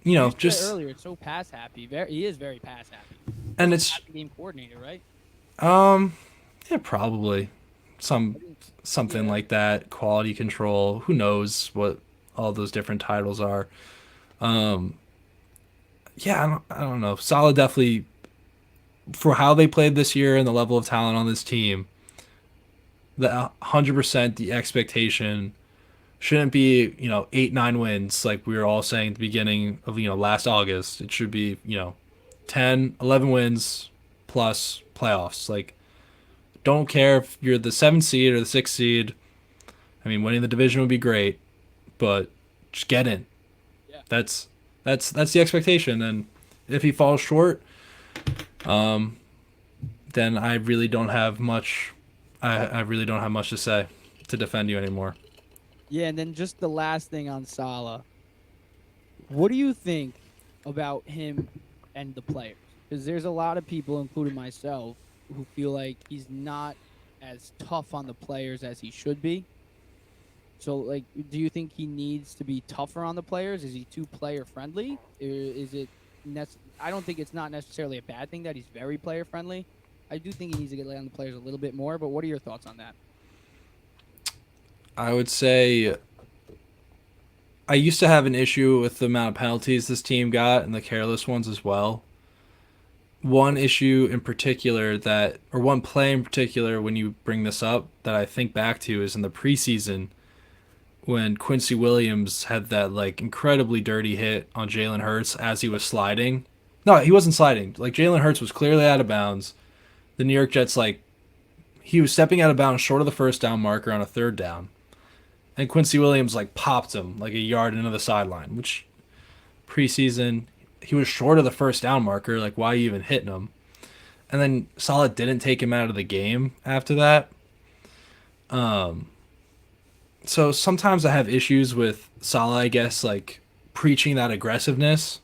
You said just earlier, it's so pass happy. He is very pass happy. and He's it's a game coordinator, right? yeah, probably something Yeah. like that. Quality control. Who knows what all those different titles are. Um, yeah, I don't know. Salah definitely for how they played this year and the level of talent on this team. The 100% the expectation shouldn't be 8-9 wins like we were all saying at the beginning of last August. It should be 10-11 wins plus playoffs. Like don't care if you're the 7th seed or the 6th seed. I mean, winning the division would be great, but just get in. Yeah. That's the expectation. And if he falls short, then I really don't have much. I really don't have much to say to defend you anymore. Yeah, and then just the last thing on Salah. What do you think about him and the players? Because there's a lot of people, including myself, who feel like he's not as tough on the players as he should be. So, like, do you think he needs to be tougher on the players? Is he too player friendly? Is it? I don't think it's not necessarily a bad thing that he's very player friendly. I do think he needs to get on the players a little bit more. But what are your thoughts on that? I would say I used to have an issue with the amount of penalties this team got and the careless ones as well. One issue in particular or one play in particular, when you bring this up, that I think back to is in the preseason when Quincy Williams had that like incredibly dirty hit on Jalen Hurts as he was sliding. No, he wasn't sliding. Like Jalen Hurts was clearly out of bounds. The New York Jets, like, he was stepping out of bounds short of the first down marker on a third down. And Quincy Williams like popped him like a yard into the sideline, which preseason he was short of the first down marker. Like, why are you even hitting him? And then Saleh didn't take him out of the game after that. So sometimes I have issues with Saleh, I guess, like preaching that aggressiveness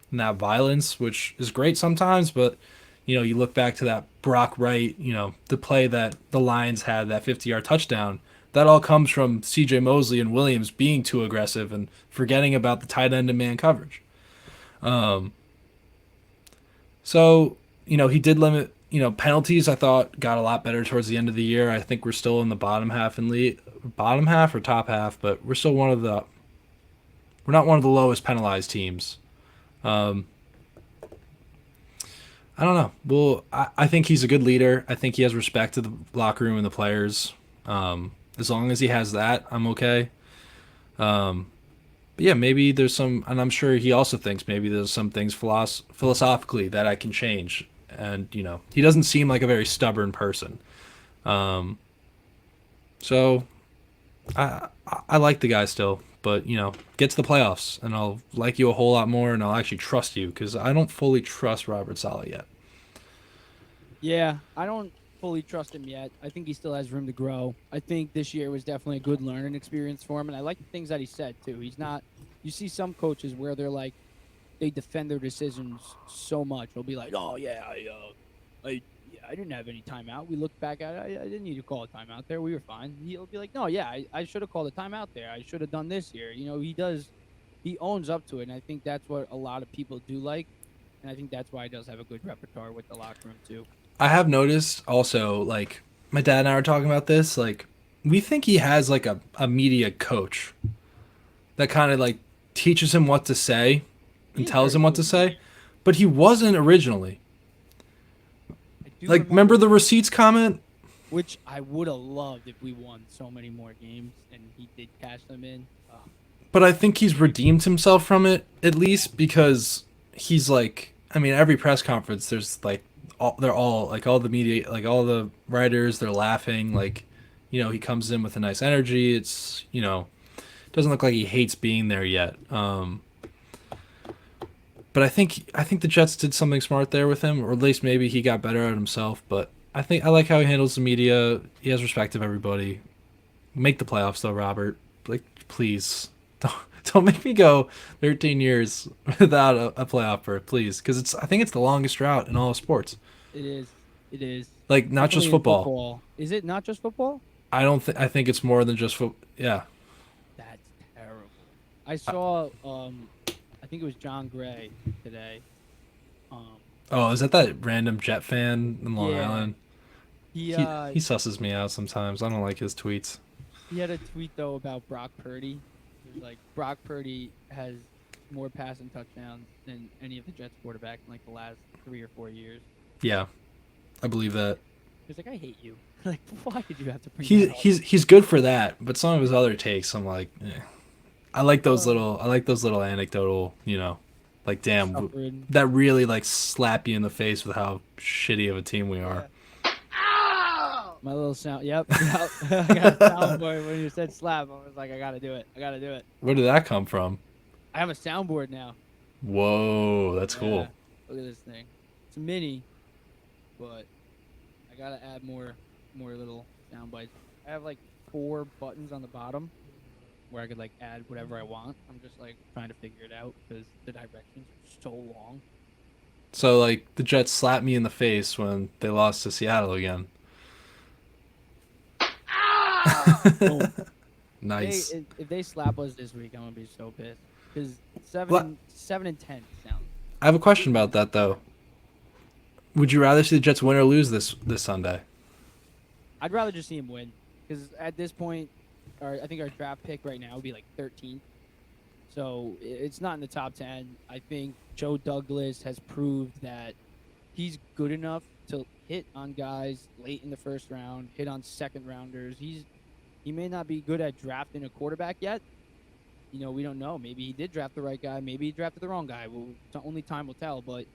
and that violence, which is great sometimes, but you look back to that Brock Wright, the play that the Lions had, that 50-yard touchdown. That all comes from C.J. Mosley and Williams being too aggressive and forgetting about the tight end and man coverage. So, he did limit, penalties. I thought got a lot better towards the end of the year. I think we're still in the bottom half or top half, but we're still we're not one of the lowest penalized teams. Um, I don't know. Well, I think he's a good leader. I think he has respect to the locker room and the players. As long as he has that, I'm okay. But yeah, maybe there's some, and I'm sure he also thinks maybe there's some things philosophically that I can change. And he doesn't seem like a very stubborn person. So I like the guy still, but get to the playoffs, and I'll like you a whole lot more, and I'll actually trust you because I don't fully trust Robert Saleh yet. Yeah, I don't fully trust him yet. I think he still has room to grow. I think this year was definitely a good learning experience for him, and I like the things that he said too. He's not. You see some coaches where they're like they defend their decisions so much. They'll be like, "Oh yeah, I didn't have any timeout. We looked back at it. I didn't need to call a timeout there. We were fine." He'll be like, "No, yeah, I should have called a timeout there. I should have done this here." He does. He owns up to it, and I think that's what a lot of people do like, and I think that's why he does have a good repertoire with the locker room too. I have noticed also, like, my dad and I were talking about this, like, we think he has like a media coach that kind of like teaches him what to say He and is tells very him what to cool. say, but he wasn't originally. I do Like, remember remember the receipts comment? which I would have loved if we won so many more games and he did cash them in. But I think he's redeemed himself from it, at least because he's like, I mean, every press conference, there's like, they're all like all the media, like all the writers, they're laughing. Like, he comes in with a nice energy. It's, doesn't look like he hates being there yet. But I think the Jets did something smart there with him, or at least maybe he got better at himself. But I think I like how he handles the media. He has respect of everybody. Make the playoffs though, Robert. Like, please don't make me go 13 years without a playoff berth, please, because I think it's the longest drought in all of sports. It is. It is. Like, not just Definitely in football. football. Is it not just football? I think it's more than just football. Yeah. That's terrible. I saw I think it was John Gray today. Um Oh, is that random Jet fan in Long yeah. Island? He He susses me out sometimes. I don't like his tweets. he had a tweet though about Brock Purdy. It was like Brock Purdy has more passing touchdowns than any of the Jets quarterbacks in like the last 3 or 4 years. Yeah, I believe that. He was like, I hate you. Like, why did you have to bring He that up? he's good for that, but some of his other takes, I'm like, Uh, I like those little anecdotal, like damn, Suffering. that really like slap you in the face with how shitty of a team we are. Yeah. My little sound. Yep. Yep. I got a soundboard when you said slap. I was like, I gotta do it. I gotta do it. Where did that come from? I have a soundboard now. Whoa, that's Yeah. cool. Look at this thing. It's a mini, but I gotta add more little sound bites. I have like 4 buttons on the bottom where I could like add whatever I want. I'm just like trying to figure it out because the directions are so long. So like the Jets slapped me in the face when they lost to Seattle again. Boom. Nice. If they slap us this week, I'm gonna be so pissed because Well, 7-10 sounds I have a question really about that nice. though. Would you rather see the Jets win or lose this Sunday? I'd rather just see him win because at this point, I think our draft pick right now would be like 13th. So it's not in the top 10. I think Joe Douglas has proved that he's good enough to hit on guys late in the first round, hit on second rounders. He may not be good at drafting a quarterback yet. We don't know. Maybe he did draft the right guy. Maybe he drafted the wrong guy. Well, only time will tell. But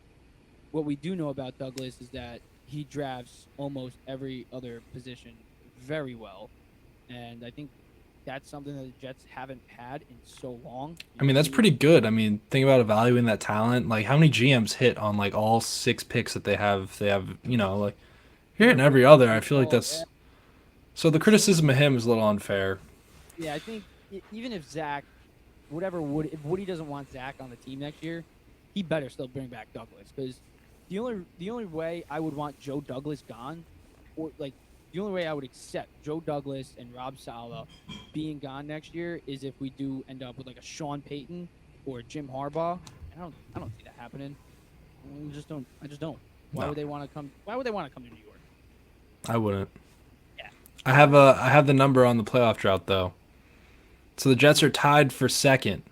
what we do know about Douglas is that he drafts almost every other position very well, and I think that's something that the Jets haven't had in so long. I mean, that's pretty good. I mean, think about evaluating that talent. Like, how many GMs hit on like all 6 picks that they have? They have, like you're hitting They're every other. I really feel like all. that's so. The It seems criticism of like him is a little unfair. yeah. I think even if Zach, if Woody doesn't want Zach on the team next year, he better still bring back Douglas because the only way I would want Joe Douglas gone, or like the only way I would accept Joe Douglas and Rob Saleh being gone next year is if we do end up with like a Sean Payton or Jim Harbaugh. I don't see that happening. I just don't. Why No, would they want to come? Why would they want to come to New York? I wouldn't. Yeah. I have the number on the playoff drought though. So the Jets are tied for second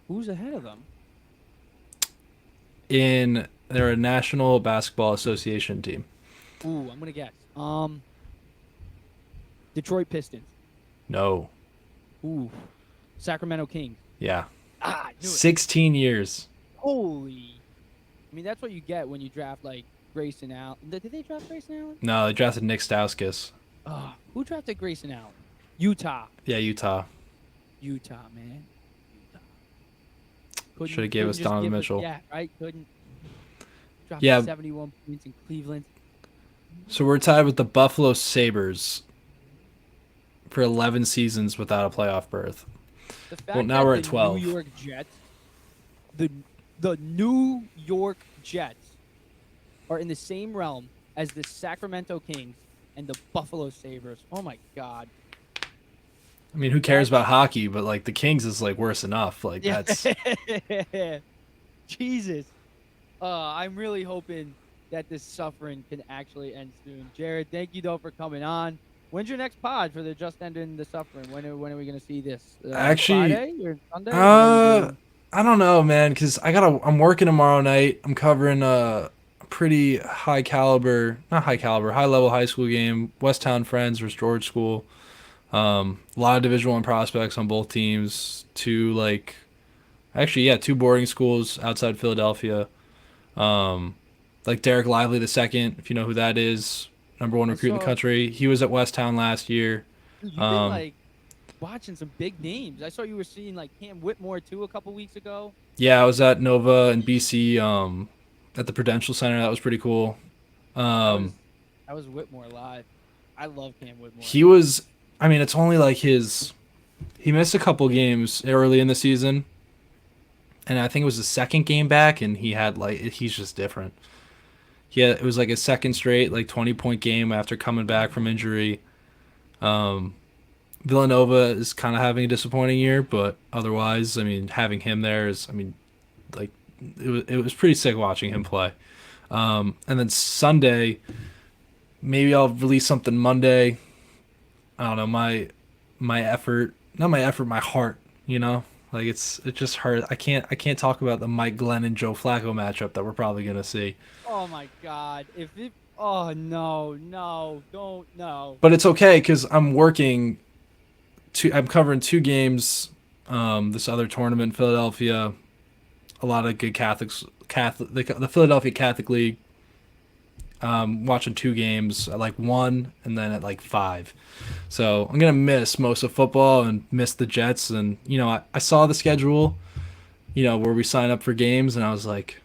Who's ahead of them? in they're a National Basketball Association team. Ooh, I'm gonna guess. Detroit Pistons. No. Ooh, Sacramento Kings. Yeah. Ah, I knew it. 16 years. Holy. I mean, that's what you get when you draft like Grayson Allen. Did they draft Grayson Allen? No, they drafted Nick Stauskas. Who drafted Grayson Allen? Utah. Yeah, Utah. Utah, man. Utah. Should have gave us just Donovan give Mitchell. Yeah, right. Couldn't. Dropped Yeah. 71 points in Cleveland. So we're tied with the Buffalo Sabres for 11 seasons without a playoff berth. The fact Well, now that we're the at 12. New York Jets, the the New York Jets, are in the same realm as the Sacramento Kings and the Buffalo Sabres. Oh my God. I mean, who cares about hockey? But like the Kings is like worse enough. Like Yeah. that's Jesus. I'm really hoping that this suffering can actually end soon. Jared, thank you though for coming on. When's your next pod for the just ending the suffering? When are we gonna see this? actually. Friday or Sunday? Or what are you doing? I don't know, man, because I'm working tomorrow night. I'm covering a pretty high caliber, not high caliber, high level high school game. Westtown Friends versus George School. A lot of Division One prospects on both teams. Two boarding schools outside Philadelphia. Like Derek Lively the second, if you know who that is, number one I recruit in the saw country. He was at Westtown last year. you've been Um, like watching some big names. I saw you were seeing like Cam Whitmore too a couple weeks ago. yeah, I was at Nova in BC. At the Prudential Center. That was pretty cool. That was Um, that was Whitmore live. I love Cam Whitmore. he was. I mean, it's only like his. He missed a couple games early in the season, and I think it was his second game back, and he had like he's just different. Yeah, it was like his second straight like 20-point game after coming back from injury. Um, Villanova is kind of having a disappointing year, but otherwise, I mean, having him there is, I mean, like it was pretty sick watching him play. And then Sunday, maybe I'll release something Monday. I don't know, my effort, not my effort, my heart, like it just hurt. I can't talk about the Mike Glenn and Joe Flacco matchup that we're probably gonna see. Oh my God! Oh no, no, don't no. But it's okay because I'm covering 2 games. This other tournament in Philadelphia, a lot of good the Philadelphia Catholic League. Watching 2 games at like 1 and then at like 5. So I'm gonna miss most of football and miss the Jets. And I saw the schedule, where we sign up for games, and I was like,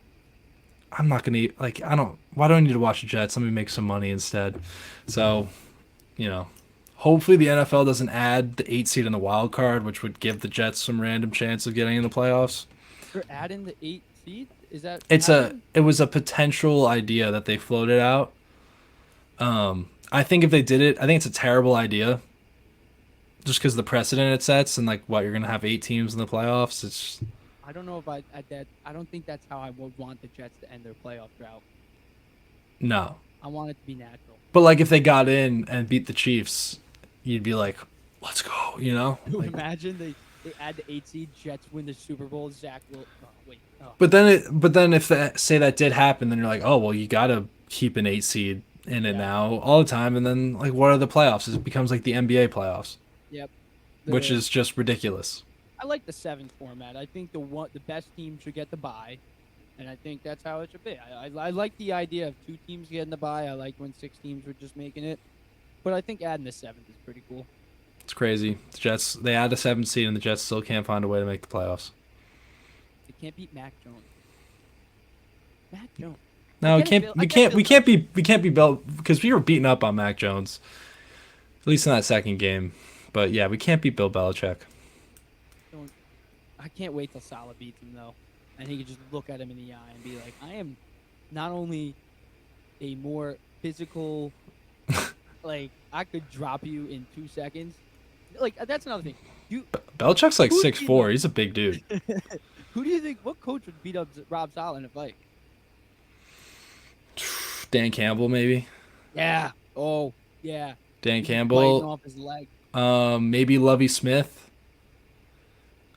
I'm not gonna like I don't. Why do I need to watch the Jets? Let me make some money instead. So, hopefully the NFL doesn't add the 8 seed in the wild card, which would give the Jets some random chance of getting in the playoffs. You're adding the 8 seed. Is that It happening? was a potential idea that they floated out. I think if they did it, I think it's a terrible idea. Just because the precedent it sets and like what you're gonna have 8 teams in the playoffs. It's I don't know if I don't think that's how I would want the Jets to end their playoff drought. no. I want it to be natural. But like if they got in and beat the Chiefs, you'd be like, let's go. You know. Dude, Like, imagine they add the 8 seed, Jets win the Super Bowl. Zach will. Oh, wait. Oh, but then if that say that did happen, then you're like, oh well, you gotta keep an 8 seed in it yeah. now all the time, and then like what are the playoffs? It becomes like the NBA playoffs, Yep. which The is just ridiculous. I like the 7 format. I think the best team should get the bye, and I think that's how it should be. I like the idea of 2 teams getting the bye. I like when 6 teams were just making it, but I think adding the 7th is pretty cool. It's crazy. The Jets they add a 7 seed, and the Jets still can't find a way to make the playoffs. They can't beat Mac Jones. Mac Jones. I No, we get it, can't. Bill. I We get can't. Bill We can't Belichick. be. We can't be built because we were beaten up on Mac Jones, at least in that second game. But yeah, we can't beat Bill Belichick. Don't- I can't wait till Salah beats him though, and he can just look at him in the eye and be like, "I am not only a more physical, like I could drop you in 2 seconds." Like that's another thing. You Belichick's like who do six you four. think, He's a big dude. who do you think what coach would beat up Rob Salah in a fight? Dan Campbell maybe. Yeah. Oh yeah. Dan He's just biting Campbell. off his leg. Maybe Lovey Smith.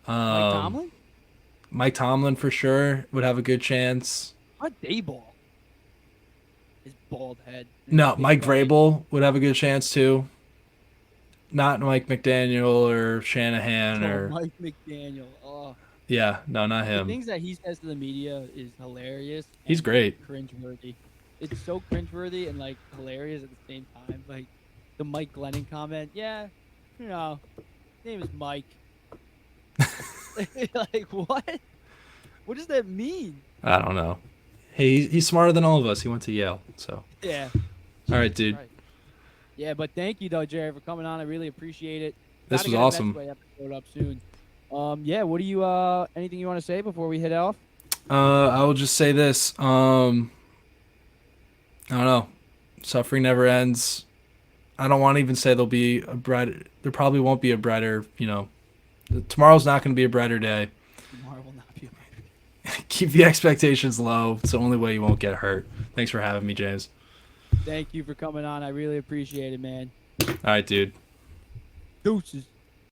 Mike Um, Tomlin? Mike Tomlin for sure would have a good chance. What Dayball? His bald head. And his No, big Mike belly. Vrabel would have a good chance too. Not Mike McDaniel or Shanahan Oh, or Mike McDaniel. Oh, yeah, no, not the him. things that he says to the media is hilarious He's and great. cringeworthy. It's so cringeworthy and like hilarious at the same time. Like the Mike Glennon comment. Yeah, you know, his name is Mike. Like what? What does that mean? I don't know. Hey, he's smarter than all of us. He went to Yale. So, Yeah. all right, Jesus dude. Christ. Yeah, but thank you though, Jared, for coming on. I really appreciate it. This Gotta was get a awesome. Mets episode up soon. Yeah. What do you anything you want to say before we head off? I will just say this. I don't know. Suffering never ends. I don't want to even say there'll be a brighter. There probably won't be a brighter. Tomorrow's not going to be a brighter day. Tomorrow will not be. Keep the expectations low. It's the only way you won't get hurt. Thanks for having me, James. Thank you for coming on. I really appreciate it, man. All right, dude. Deuces.